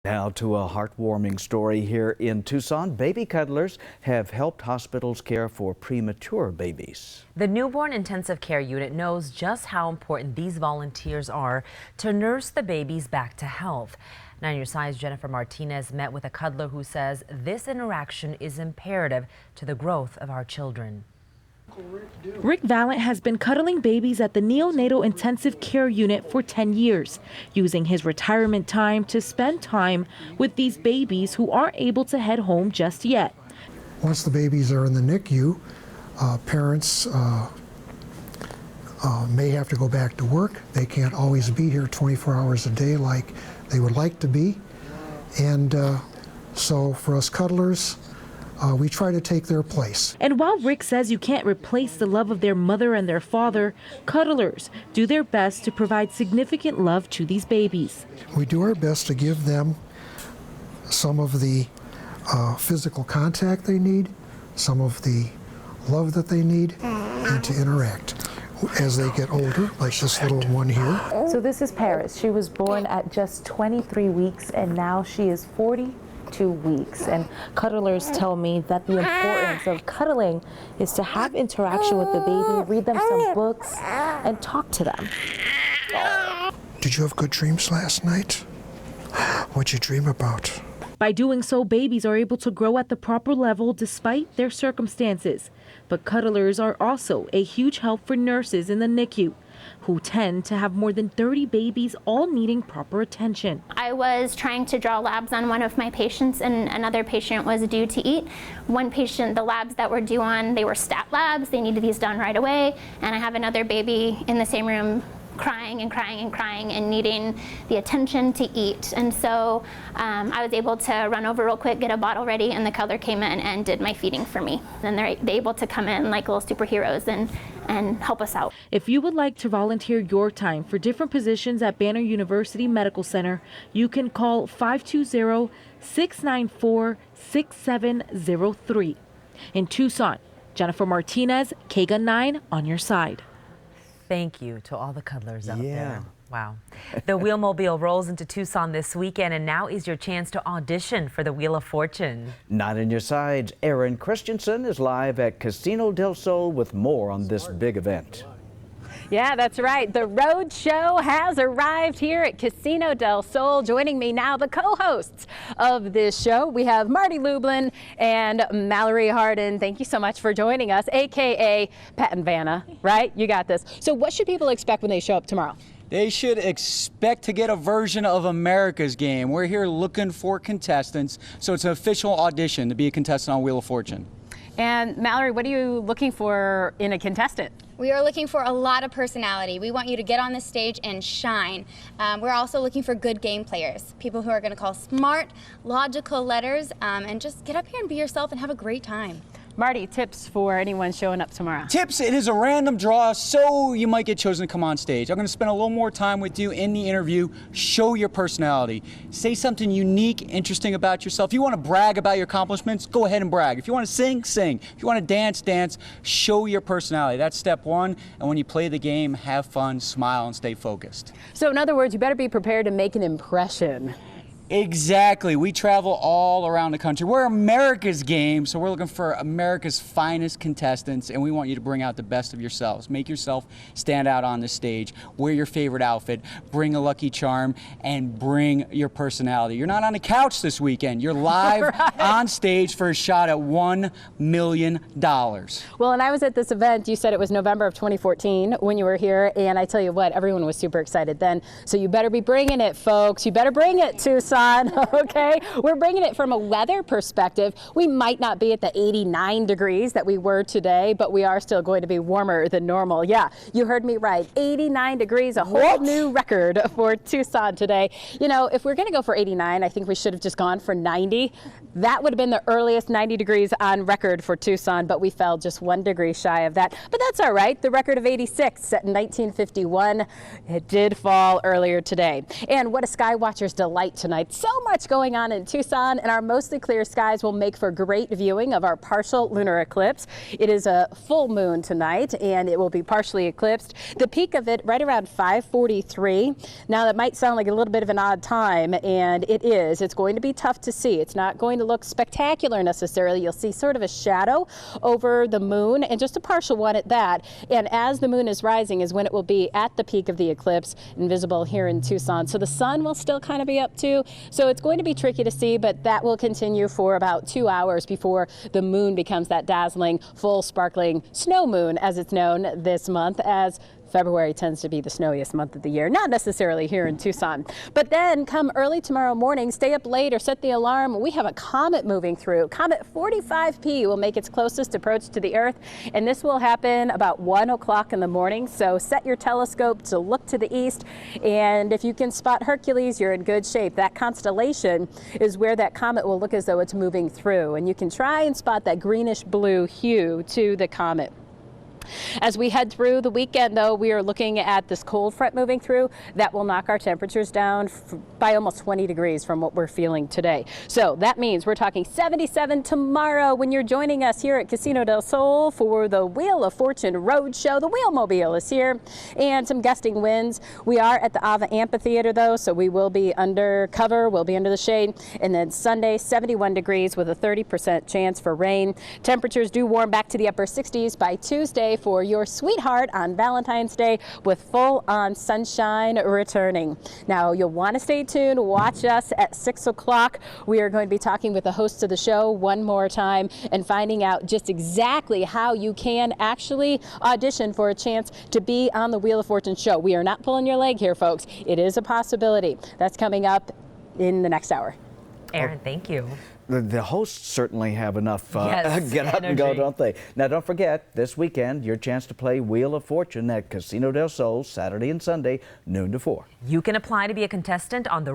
Now to a heartwarming story here in Tucson. Baby cuddlers have helped hospitals care for premature babies. The newborn intensive care unit knows just how important these volunteers are to nurse the babies back to health. 9 News Side's Jennifer Martinez met with a cuddler who says this interaction is imperative to the growth of our children. Rick Valent has been cuddling babies at the neonatal intensive care unit for 10 years, using his retirement time to spend time with these babies who aren't able to head home just yet. Once the babies are in the NICU, parents may have to go back to work. They can't always be here 24 hours a day like they would like to be. And so for us cuddlers, we try to take their place. And while Rick says you can't replace the love of their mother and their father, cuddlers do their best to provide significant love to these babies. We do our best to give them some of the physical contact they need, some of the love that they need, and to interact as they get older, like this little one here. So this is Paris. She was born at just 23 weeks and now she is 42 weeks. And cuddlers tell me that the importance of cuddling is to have interaction with the baby, read them some books, and talk to them. Did you have good dreams last night? What'd you dream about? By doing so, babies are able to grow at the proper level despite their circumstances. But cuddlers are also a huge help for nurses in the NICU, who tend to have more than 30 babies all needing proper attention. I was trying to draw labs on one of my patients and another patient was due to eat. One patient, the labs that were due on, they were stat labs. They needed these done right away. And I have another baby in the same room crying and crying and crying and needing the attention to eat. And so I was able to run over real quick, get a bottle ready, and the cuddler came in and did my feeding for me. And they're able to come in like little superheroes and help us out. If you would like to volunteer your time for different positions at Banner University Medical Center, you can call 520-694-6703. In Tucson, Jennifer Martinez, KGUN 9 on your side. Thank you to all the cuddlers out there. Wow. The Wheelmobile rolls into Tucson this weekend, and now is your chance to audition for the Wheel of Fortune. 9 on your side's Aaron Christensen is live at Casino del Sol with more on this big event. Yeah, that's right. The road show has arrived here at Casino del Sol. Joining me now, the co-hosts of this show. We have Marty Lublin and Mallory Harden. Thank you so much for joining us, AKA Pat and Vanna, right? You got this. So what should people expect when they show up tomorrow? They should expect to get a version of America's Game. We're here looking for contestants, so it's an official audition to be a contestant on Wheel of Fortune. And Mallory, what are you looking for in a contestant? We are looking for a lot of personality. We want you to get on the stage and shine. We're also looking for good game players, people who are going to call smart, logical letters, and just get up here and be yourself and have a great time. Marty, tips for anyone showing up tomorrow? Tips, it is a random draw, so you might get chosen to come on stage. I'm going to spend a little more time with you in the interview. Show your personality. Say something unique, interesting about yourself. If you want to brag about your accomplishments, go ahead and brag. If you want to sing, sing. If you want to dance, dance. Show your personality. That's step one. And when you play the game, have fun, smile, and stay focused. So in other words, you better be prepared to make an impression. Exactly. We travel all around the country. We're America's Game, so we're looking for America's finest contestants, and we want you to bring out the best of yourselves. Make yourself stand out on the stage. Wear your favorite outfit. Bring a lucky charm, and bring your personality. You're not on the couch this weekend. You're live right on stage for a shot at $1 million. Well, and I was at this event. You said it was November of 2014 when you were here, and I tell you what, everyone was super excited then. So you better be bringing it, folks. You better bring it, Tucson. Okay, we're bringing it from a weather perspective. We might not be at the 89 degrees that we were today, but we are still going to be warmer than normal. Yeah, you heard me right. 89 degrees, a whole new record for Tucson today. You know, if we're going to go for 89, I think we should have just gone for 90. That would have been the earliest 90 degrees on record for Tucson, but we fell just 1 degree shy of that. But that's all right. The record of 86 set in 1951. It did fall earlier today. And what a sky watcher's delight tonight. with so much going on in Tucson, and our mostly clear skies will make for great viewing of our partial lunar eclipse. It is a full moon tonight, and it will be partially eclipsed. The peak of it right around 5:43. Now that might sound like a little bit of an odd time, and it is. It's going to be tough to see. It's not going to look spectacular necessarily. You'll see sort of a shadow over the moon, and just a partial one at that. And as the moon is rising is when it will be at the peak of the eclipse and visible here in Tucson. So the sun will still kind of be up too. So it's going to be tricky to see, but that will continue for about 2 hours before the moon becomes that dazzling, full, sparkling snow moon, as it's known this month, as February tends to be the snowiest month of the year, not necessarily here in Tucson. But then come early tomorrow morning, stay up late or set the alarm. We have a comet moving through. Comet 45P will make its closest approach to the Earth, and this will happen about 1 o'clock in the morning. So set your telescope to look to the east, and if you can spot Hercules, you're in good shape. That constellation is where that comet will look as though it's moving through, and you can try and spot that greenish blue hue to the comet. As we head through the weekend, though, we are looking at this cold front moving through. That will knock our temperatures down by almost 20 degrees from what we're feeling today. So that means we're talking 77 tomorrow when you're joining us here at Casino del Sol for the Wheel of Fortune Road Show. The Wheelmobile is here, and some gusting winds. We are at the Ava Amphitheater, though, so we will be under cover. We'll be under the shade. And then Sunday, 71 degrees with a 30% chance for rain. Temperatures do warm back to the upper 60s by Tuesday for your sweetheart on Valentine's Day, with full-on sunshine returning. Now, you'll want to stay tuned. Watch us at 6 o'clock. We are going to be talking with the hosts of the show one more time and finding out just exactly how you can actually audition for a chance to be on the Wheel of Fortune show. We are not pulling your leg here, folks. It is a possibility. That's coming up in the next hour. Erin, thank you. The hosts certainly have enough get up energy. and go, don't they? Now, don't forget, this weekend, your chance to play Wheel of Fortune at Casino del Sol, Saturday and Sunday, noon to 4. You can apply to be a contestant on the